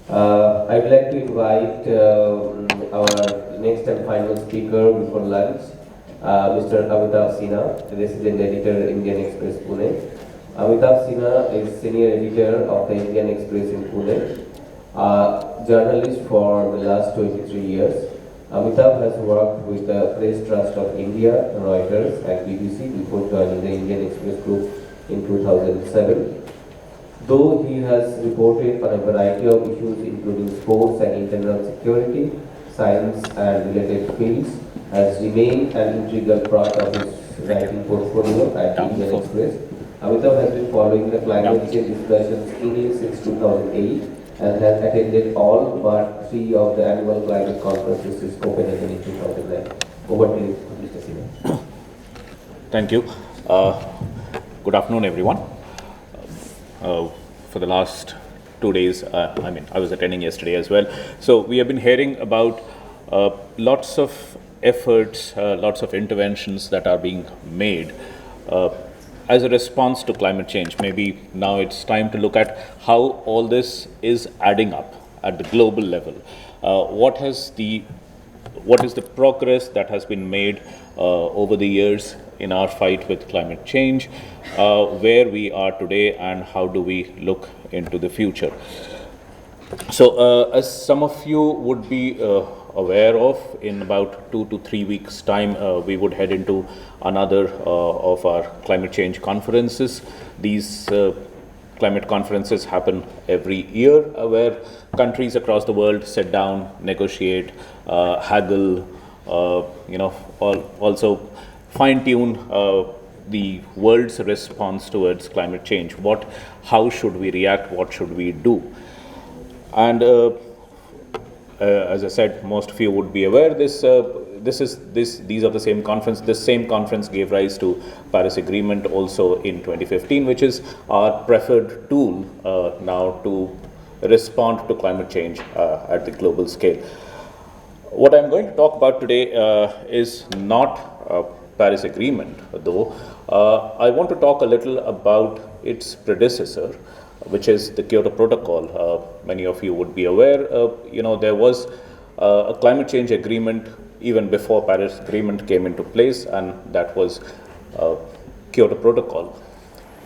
I'd like to invite our next and final speaker before lunch, Mr. Amitabh Sinha, resident editor, Indian Express, Pune. Amitabh Sinha is senior editor of the Indian Express in Pune, a journalist for the last 23 years. Amitabh has worked with the Press Trust of India, Reuters, and BBC before joining the Indian Express Group in 2007. Though he has reported on a variety of issues including sports and internal security, science and related fields, has remained an integral part of his writing portfolio at Indian Express. Amitabh has been following the climate change discussions keenly since 2008 and has attended all but 3 of the annual climate conferences since Copenhagen in 2009. Over to you, Mr. Sinha. Thank you. Good afternoon, everyone. For the last 2 days, I was attending yesterday as well. So we have been hearing about lots of efforts, lots of interventions that are being made as a response to climate change. Maybe now it's time to look at how all this is adding up at the global level. What is the progress that has been made over the years in our fight with climate change, where we are today, and how do we look into the future? So, as some of you would be aware of, in about 2 to 3 weeks' time, we would head into another of our climate change conferences. These climate conferences happen every year, where countries across the world sit down, negotiate, haggle, also fine-tune the world's response towards climate change. How should we react? What should we do? And as I said, most of you would be aware. These are the same conference. This same conference gave rise to Paris Agreement also in 2015, which is our preferred tool now to respond to climate change at the global scale. What I'm going to talk about today is not Paris Agreement, though. I want to talk a little about its predecessor, which is the Kyoto Protocol. Many of you would be aware, there was a climate change agreement even before Paris Agreement came into place, and that was Kyoto Protocol,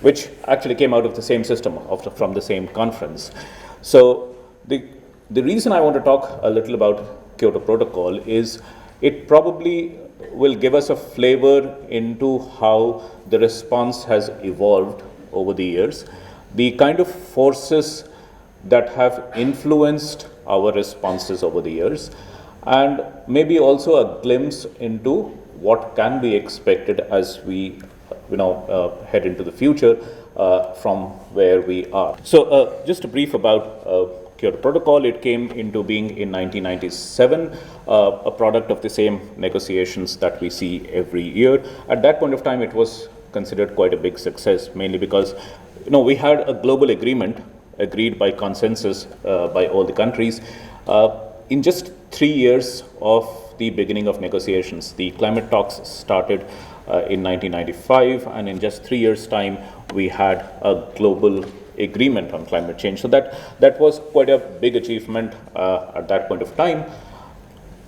which actually came out of the same system, from the same conference. So the reason I want to talk a little about Kyoto Protocol is it probably will give us a flavor into how the response has evolved over the years, the kind of forces that have influenced our responses over the years, and maybe also a glimpse into what can be expected as we head into the future from where we are. So just a brief about Kyoto Protocol. It came into being in 1997, a product of the same negotiations that we see every year. At that point of time, it was considered quite a big success, mainly because we had a global agreement agreed by consensus by all the countries. In just 3 years of the beginning of negotiations, the climate talks started in 1995, and in just 3 years' time, we had a global agreement on climate change. So that was quite a big achievement at that point of time.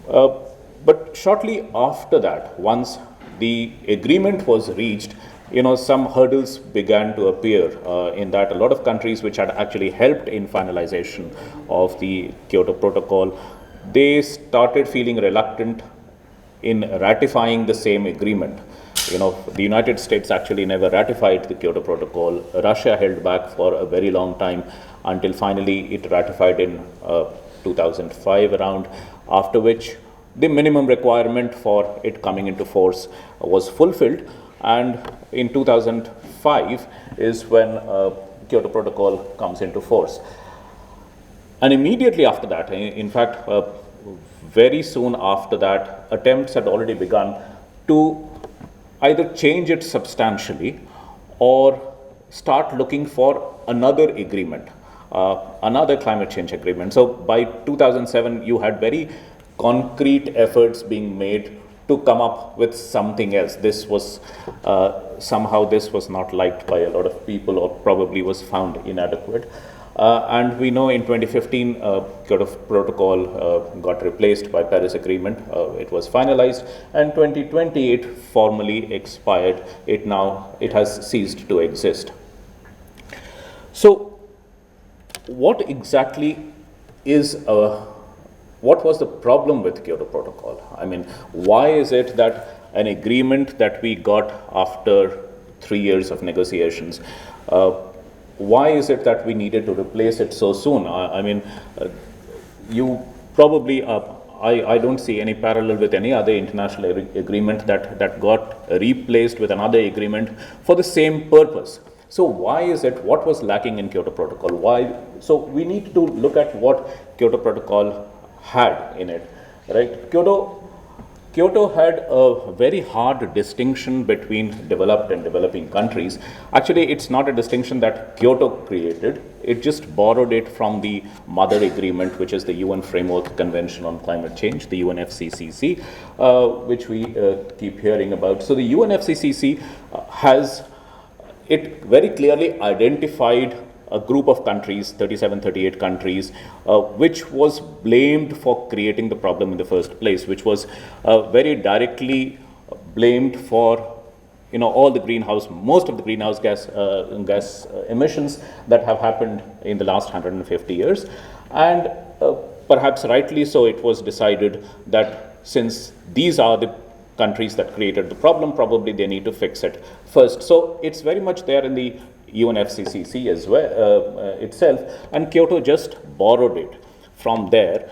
But shortly after that, once the agreement was reached, some hurdles began to appear in that a lot of countries which had actually helped in finalization of the Kyoto Protocol, they started feeling reluctant in ratifying the same agreement. The United States actually never ratified the Kyoto Protocol. Russia held back for a very long time until finally it ratified in 2005 around, after which the minimum requirement for it coming into force was fulfilled. And in 2005 is when Kyoto Protocol comes into force. And immediately after that, in fact, very soon after that, attempts had already begun to either change it substantially or start looking for another agreement, another climate change agreement. So by 2007, you had very concrete efforts being made to come up with something else. This was somehow this was not liked by a lot of people, or probably was found inadequate. And we know in 2015, Kyoto Protocol got replaced by Paris Agreement. It was finalized, and 2020 it formally expired. It has ceased to exist. So, what exactly is what was the problem with Kyoto Protocol? I mean, why is it that an agreement that we got after 3 years of negotiations, why is it that we needed to replace it so soon? You probably, I don't see any parallel with any other international agreement that got replaced with another agreement for the same purpose. So why is it, what was lacking in Kyoto Protocol? Why? So we need to look at what Kyoto Protocol had in it, right? Kyoto had a very hard distinction between developed and developing countries. Actually, it's not a distinction that Kyoto created. It just borrowed it from the mother agreement, which is the UN Framework Convention on Climate Change, the UNFCCC, which we keep hearing about. So the UNFCCC it very clearly identified a group of countries, 37, 38 countries, which was blamed for creating the problem in the first place, which was very directly blamed for most of the greenhouse gas emissions that have happened in the last 150 years. And perhaps rightly so, it was decided that since these are the countries that created the problem, probably they need to fix it first. So it's very much there in the UNFCCC as well itself, and Kyoto just borrowed it from there.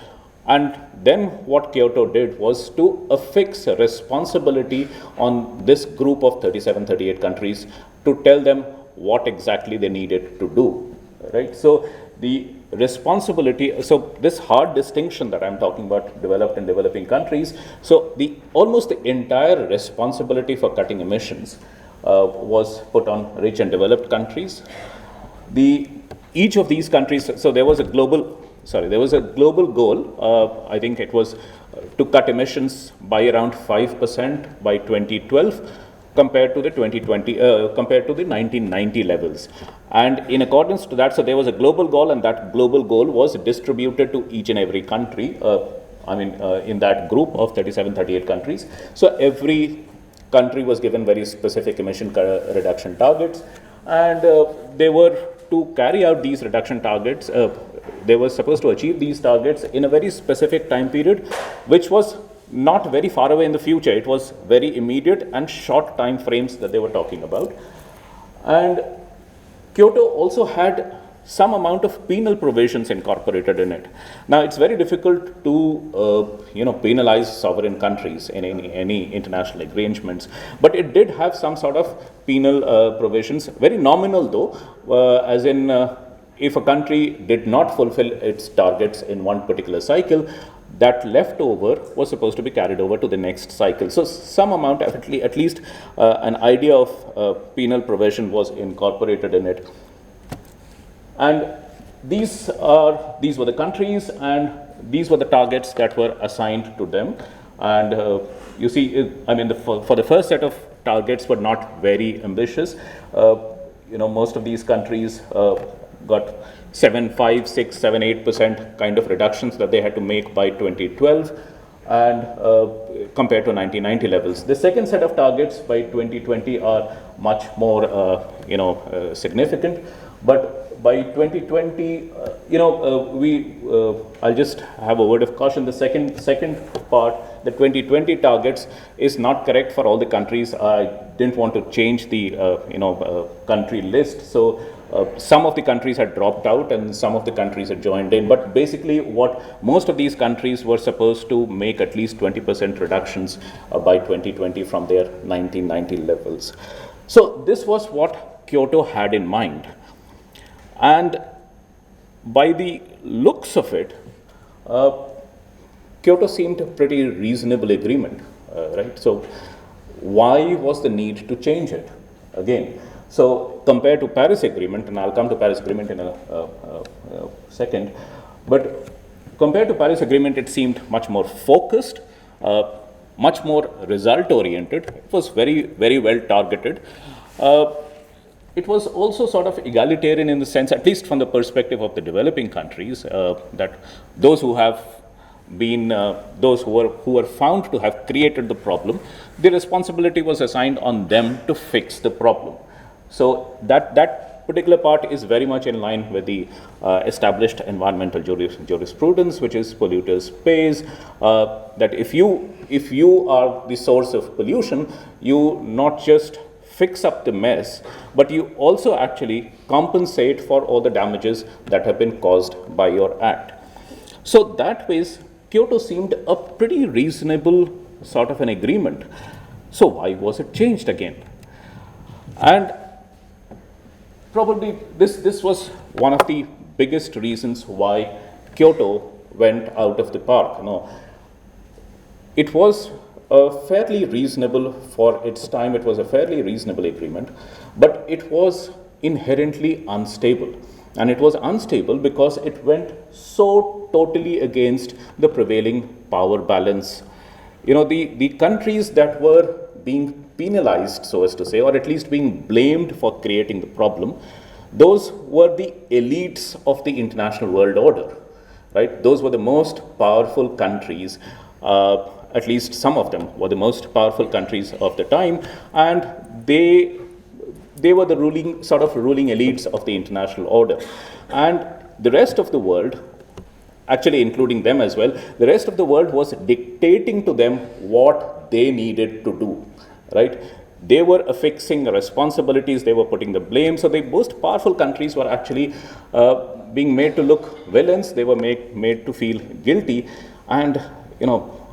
And then what Kyoto did was to affix a responsibility on this group of 37, 38 countries to tell them what exactly they needed to do, right? So the responsibility, so this hard distinction that I'm talking about, developed and developing countries, so almost the entire responsibility for cutting emissions was put on rich and developed countries. Each of these countries, so there was a global goal, I think it was to cut emissions by around 5% by 2012 compared to the 1990 levels. And in accordance to that, so there was a global goal, and that global goal was distributed to each and every country, in that group of 37, 38 countries. So every country was given very specific emission reduction targets, and they were to carry out these reduction targets. They were supposed to achieve these targets in a very specific time period, which was not very far away in the future. It was very immediate and short time frames that they were talking about. And Kyoto also had some amount of penal provisions incorporated in it. Now, it's very difficult to penalize sovereign countries in any international arrangements, but it did have some sort of penal provisions, very nominal though, as in if a country did not fulfill its targets in one particular cycle, that leftover was supposed to be carried over to the next cycle. So some amount of at least an idea of penal provision was incorporated in it. And these were the countries, and these were the targets that were assigned to them. And you see, for the first set of targets were not very ambitious. Most of these countries got 7, 5, 6, 7, 8% kind of reductions that they had to make by 2012, and compared to 1990 levels. The second set of targets by 2020 are much more significant, but by 2020, I'll just have a word of caution. The second part, the 2020 targets, is not correct for all the countries. I didn't want to change the country list, so some of the countries had dropped out and some of the countries had joined in. But basically, what most of these countries were supposed to make at least 20% reductions by 2020 from their 1990 levels. So this was what Kyoto had in mind. And by the looks of it, Kyoto seemed a pretty reasonable agreement, right? So why was the need to change it again? So compared to Paris Agreement, and I'll come to Paris Agreement in a second, but compared to Paris Agreement, it seemed much more focused, much more result oriented. It was very, very well targeted. it was also sort of egalitarian in the sense, at least from the perspective of the developing countries, that those who have been, those who were found to have created the problem, the responsibility was assigned on them to fix the problem. So that particular part is very much in line with the established environmental jurisprudence, which is polluters pays. That if you are the source of pollution, you not just fix up the mess, but you also actually compensate for all the damages that have been caused by your act. So that ways, Kyoto seemed a pretty reasonable sort of an agreement. So why was it changed again? And probably this was one of the biggest reasons why Kyoto went out of the park. It was fairly reasonable for its time. It was a fairly reasonable agreement, but it was inherently unstable. And it was unstable because it went so totally against the prevailing power balance. The countries that were being penalized, so as to say, or at least being blamed for creating the problem, those were the elites of the international world order, right? Those were the most powerful countries, at least some of them were the most powerful countries of the time, and they were the ruling elites of the international order. And the rest of the world, actually including them as well, the rest of the world was dictating to them what they needed to do, right? They were affixing responsibilities, they were putting the blame. So the most powerful countries were actually being made to look villains, they were made to feel guilty. And,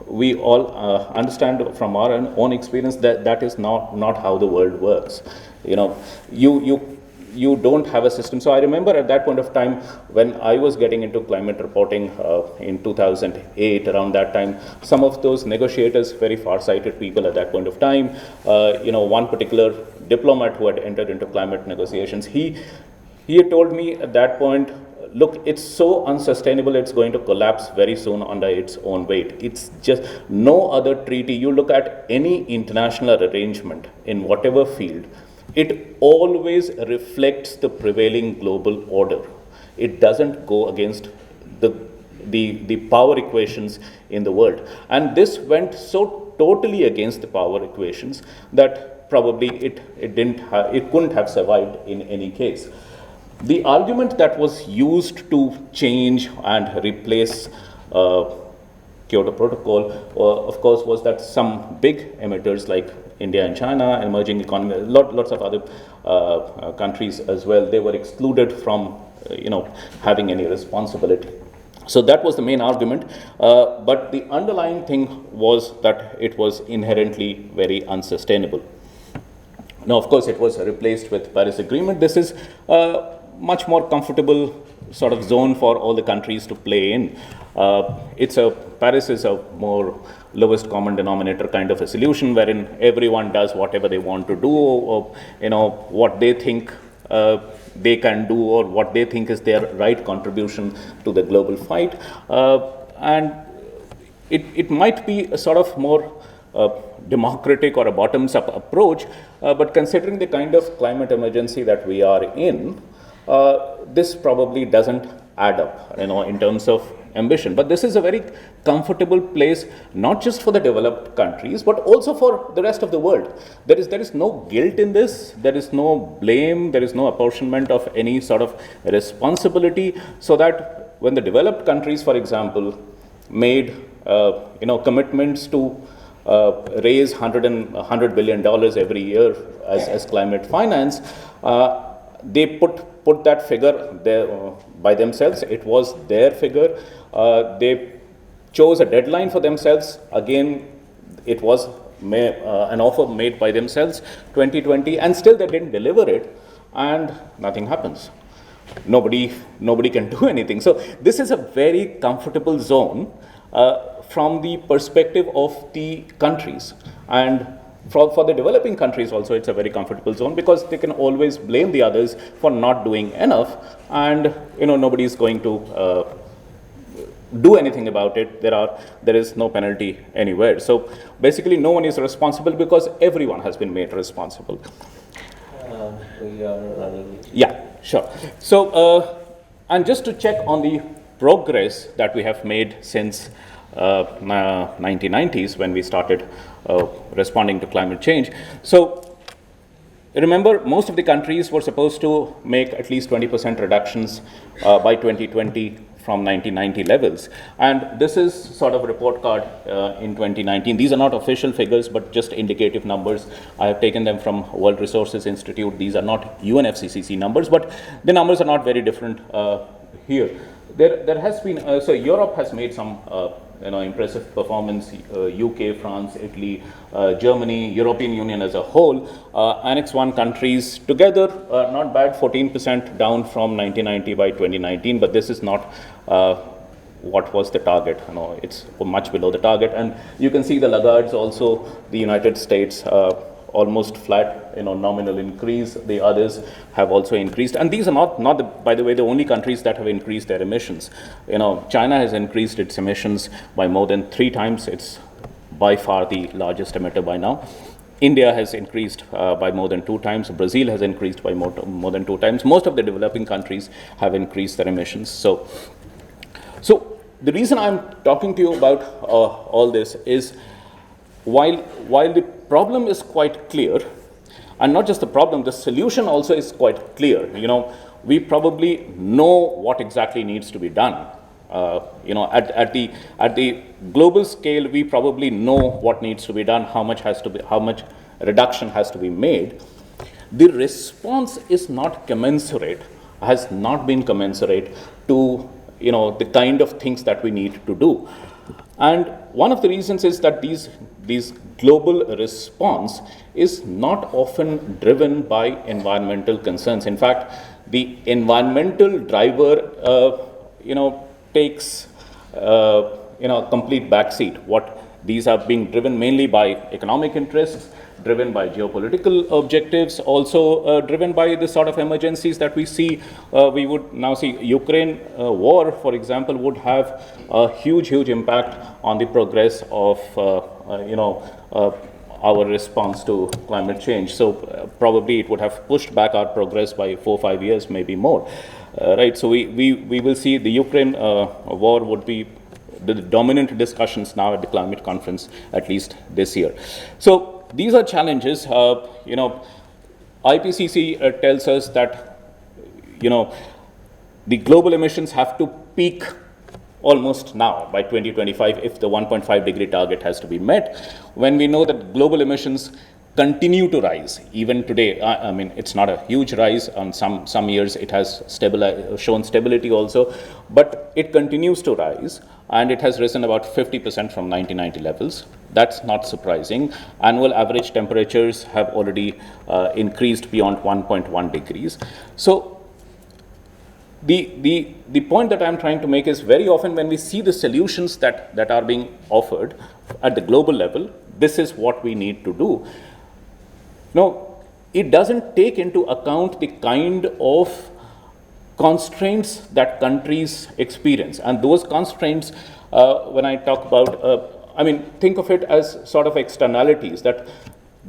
we all understand from our own experience that that is not how the world works. You don't have a system. So I remember at that point of time when I was getting into climate reporting in 2008, around that time, some of those negotiators, very far-sighted people at that point of time, one particular diplomat who had entered into climate negotiations, he had told me at that point, look, it's so unsustainable, it's going to collapse very soon under its own weight. It's just no other treaty. You look at any international arrangement in whatever field, it always reflects the prevailing global order. It doesn't go against the power equations in the world. And this went so totally against the power equations that probably it couldn't have survived in any case. The argument that was used to change and replace Kyoto Protocol, of course, was that some big emitters like India and China, emerging economies, lots of other countries as well, they were excluded from having any responsibility. So that was the main argument, but the underlying thing was that it was inherently very unsustainable. Now, of course, it was replaced with Paris Agreement. This is much more comfortable sort of zone for all the countries to play in. Paris is a more lowest common denominator kind of a solution wherein everyone does whatever they want to do, or what they think they can do, or what they think is their right contribution to the global fight. And it might be a sort of more democratic or a bottoms-up approach, but considering the kind of climate emergency that we are in, this probably doesn't add up, in terms of ambition. But this is a very comfortable place, not just for the developed countries, but also for the rest of the world. There is no guilt in this. There is no blame. There is no apportionment of any sort of responsibility. So that when the developed countries, for example, made commitments to raise $100 billion every year as climate finance, they put that figure there by themselves. It was their figure. They chose a deadline for themselves. Again, it was an offer made by themselves, 2020, and still they didn't deliver it, and nothing happens. Nobody can do anything. So this is a very comfortable zone from the perspective of the countries, and for the developing countries also, it's a very comfortable zone because they can always blame the others for not doing enough, and nobody is going to do anything about it. There is no penalty anywhere. So basically, no one is responsible because everyone has been made responsible. we are running. Yeah, sure. So, and just to check on the progress that we have made since 1990s when we started responding to climate change. So, remember, most of the countries were supposed to make at least 20% reductions by 2020 from 1990 levels. And this is sort of a report card in 2019. These are not official figures, but just indicative numbers. I have taken them from World Resources Institute. These are not UNFCCC numbers, but the numbers are not very different here. There has been, so Europe has made some impressive performance, UK, France, Italy, Germany, European Union as a whole, Annex 1 countries together, not bad, 14% down from 1990 by 2019, but this is not what was the target. It's much below the target, and you can see the laggards also, the United States, almost flat, nominal increase. The others have also increased, and these are not by the way, the only countries that have increased their emissions. China has increased its emissions by more than 3 times. It's by far the largest emitter by now. India has increased by more than 2 times. Brazil has increased by more than 2 times. Most of the developing countries have increased their emissions. So the reason I'm talking to you about all this is while the problem is quite clear, and not just the problem, the solution also is quite clear. We probably know what exactly needs to be done. At the global scale, we probably know what needs to be done, how much reduction has to be made. The response is not commensurate, has not been commensurate to the kind of things that we need to do. And one of the reasons is that these global response is not often driven by environmental concerns. In fact, the environmental driver, takes complete backseat. These are being driven mainly by economic interests, driven by geopolitical objectives, also driven by the sort of emergencies that we see. We would now see Ukraine war, for example, would have a huge impact on the progress of our response to climate change. So probably it would have pushed back our progress by 4 or 5 years, maybe more. Right. So we will see the Ukraine war would be the dominant discussions now at the climate conference, at least this year. So these are challenges. IPCC tells us that the global emissions have to peak almost now by 2025 if the 1.5 degree target has to be met, when we know that global emissions continue to rise even today. I mean, it's not a huge rise. On some years it has shown stability also, but it continues to rise, and it has risen about 50% from 1990 levels. That's not surprising. Annual average temperatures have already increased beyond 1.1 degrees. So the point that I'm trying to make is, very often when we see the solutions that are being offered at the global level, this is what we need to do. No, it doesn't take into account the kind of constraints that countries experience. And those constraints, when I talk about, think of it as sort of externalities, that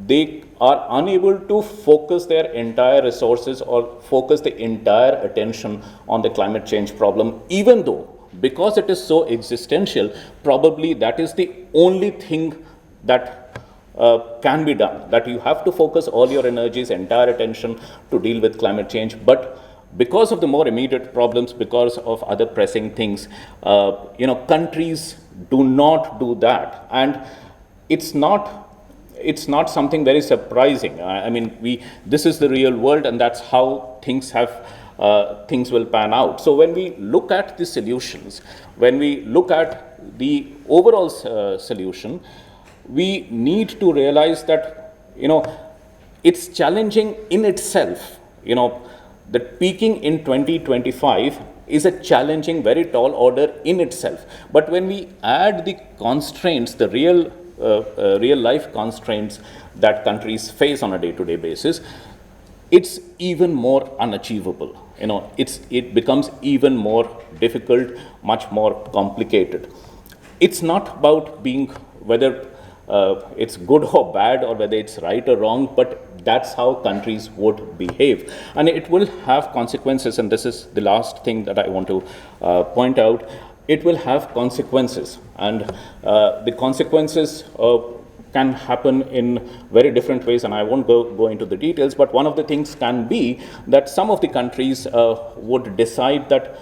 they are unable to focus their entire resources or focus the entire attention on the climate change problem, even though, because it is so existential, probably that is the only thing that can be done, that you have to focus all your energies, entire attention to deal with climate change. But because of the more immediate problems, because of other pressing things, countries do not do that. And it's not something very surprising. This is the real world, and that's how things will pan out. So when we look at the solutions, when we look at the overall solution, we need to realize that it's challenging in itself. The peaking in 2025 is a challenging, very tall order in itself. But when we add the constraints, the real life constraints that countries face on a day-to-day basis, it's even more unachievable. It becomes even more difficult, much more complicated. It's not about being whether it's good or bad, or whether it's right or wrong, but that's how countries would behave. And it will have consequences, and this is the last thing that I want to point out. It will have consequences, and the consequences can happen in very different ways, and I won't go into the details, but one of the things can be that some of the countries would decide that,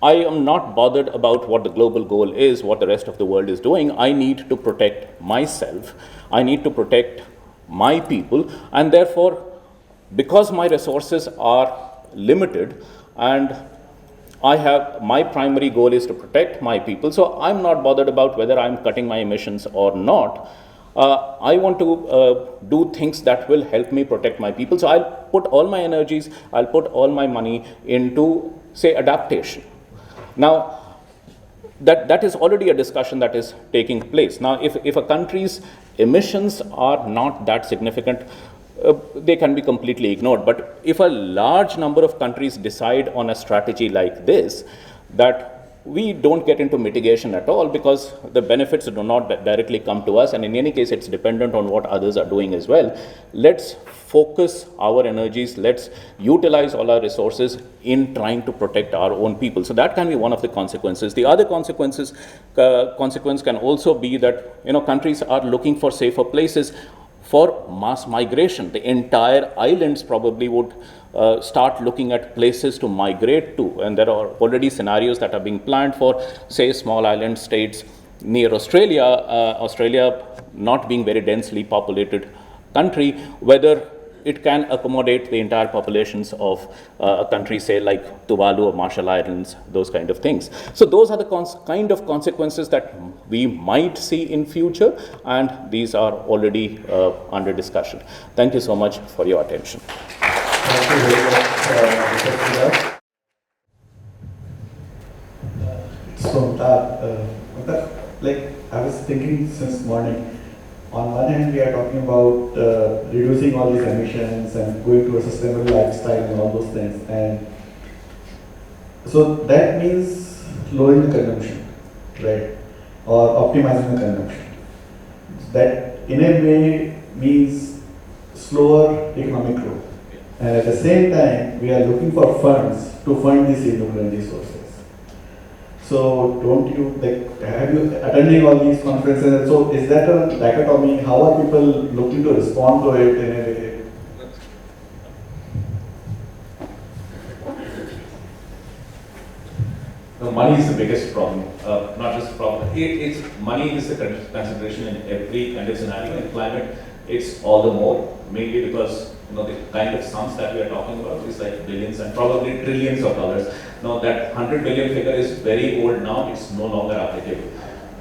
I am not bothered about what the global goal is, what the rest of the world is doing. I need to protect myself. I need to protect my people, and therefore, because my resources are limited and my primary goal is to protect my people, so I'm not bothered about whether I'm cutting my emissions or not. I want to do things that will help me protect my people. So I'll put all my energies, I'll put all my money into, say, adaptation. Now, that is already a discussion that is taking place. Now, if a country's emissions are not that significant, they can be completely ignored. But if a large number of countries decide on a strategy like this, that we don't get into mitigation at all, because the benefits do not directly come to us, and in any case it's dependent on what others are doing as well. Let's focus our energies, let's utilize all our resources in trying to protect our own people. So that can be one of the consequences. The other consequence can also be that countries are looking for safer places for mass migration. The entire islands probably would start looking at places to migrate to, and there are already scenarios that are being planned for, say, small island states near Australia, Australia not being very densely populated country, whether it can accommodate the entire populations of a country, say, like Tuvalu or Marshall Islands, those kind of things. So those are the kind of consequences that we might see in future, and these are already under discussion. Thank you so much for your attention. Thank you very much, Mr. Sinha. So, like I was thinking since morning, on one hand we are talking about reducing all these emissions and going to a sustainable lifestyle and all those things, and so that means lowering the consumption, right, or optimizing the consumption. That in a way means slower economic growth, and at the same time we are looking for funds to fund these renewable energy sources. So don't you, have you attending all these conferences? So is that a dichotomy? How are people looking to respond to it in a way? No, money is the biggest problem. Not just a problem. Money is the consideration in every kind of scenario. In climate, it's all the more, mainly because the kind of sums that we are talking about is like billions and probably trillions of dollars. Now that 100 billion figure is very old now, it's no longer applicable.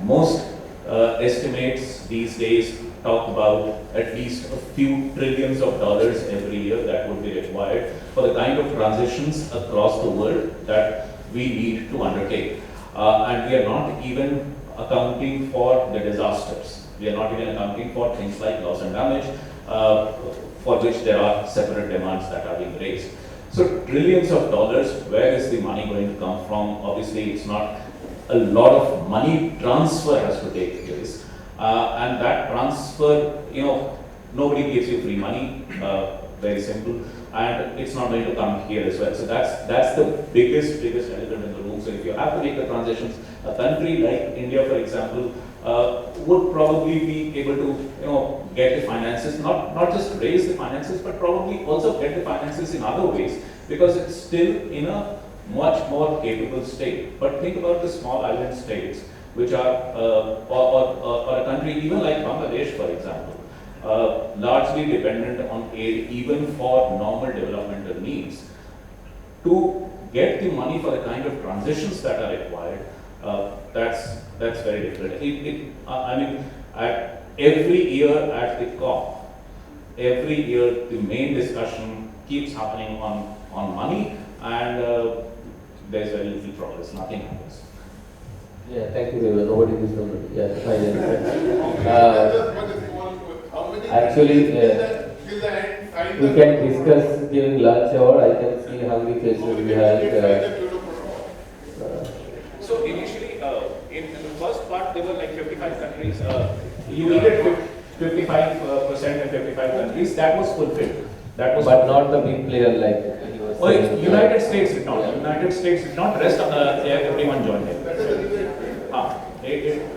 Most estimates these days talk about at least a few trillions of dollars every year that would be required for the kind of transitions across the world that we need to undertake. And we are not even accounting for the disasters. We are not even accounting for things like loss and damage, for which there are separate demands that are being raised. So trillions of dollars, where is the money going to come from? Obviously, it's not a lot of money transfer has to take place. And that transfer, nobody gives you free money, very simple. And it's not going to come here as well. So that's the biggest elephant in the room. So if you have to make the transitions, a country like India, for example, would probably be able to, get the finances, not just raise the finances, but probably also get the finances in other ways, because it's still in a much more capable state. But think about the small island states, which are, or a country even like Bangladesh, for example, largely dependent on aid even for normal developmental needs. To get the money for the kind of transitions that are required, that's very difficult. I mean, every year at the COP, every year the main discussion keeps happening on money, and there's very little progress, nothing happens. Yeah, thank you very much. Nobody is on. Yeah, fine. Actually, we can discuss during lunch hour. I can see how many faces we have. So initially, in the first part, there were like 55 countries. You needed 55% and 55 countries. That was fulfilled. That was. But not the big player like he was Oh, saying. United States did not. United States did not. Rest of the everyone joined in.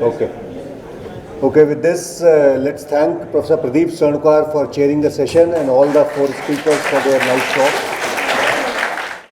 Okay. Okay, with this, let's thank Professor Pradeep Sarnkar for chairing the session and all the four speakers for their nice talk.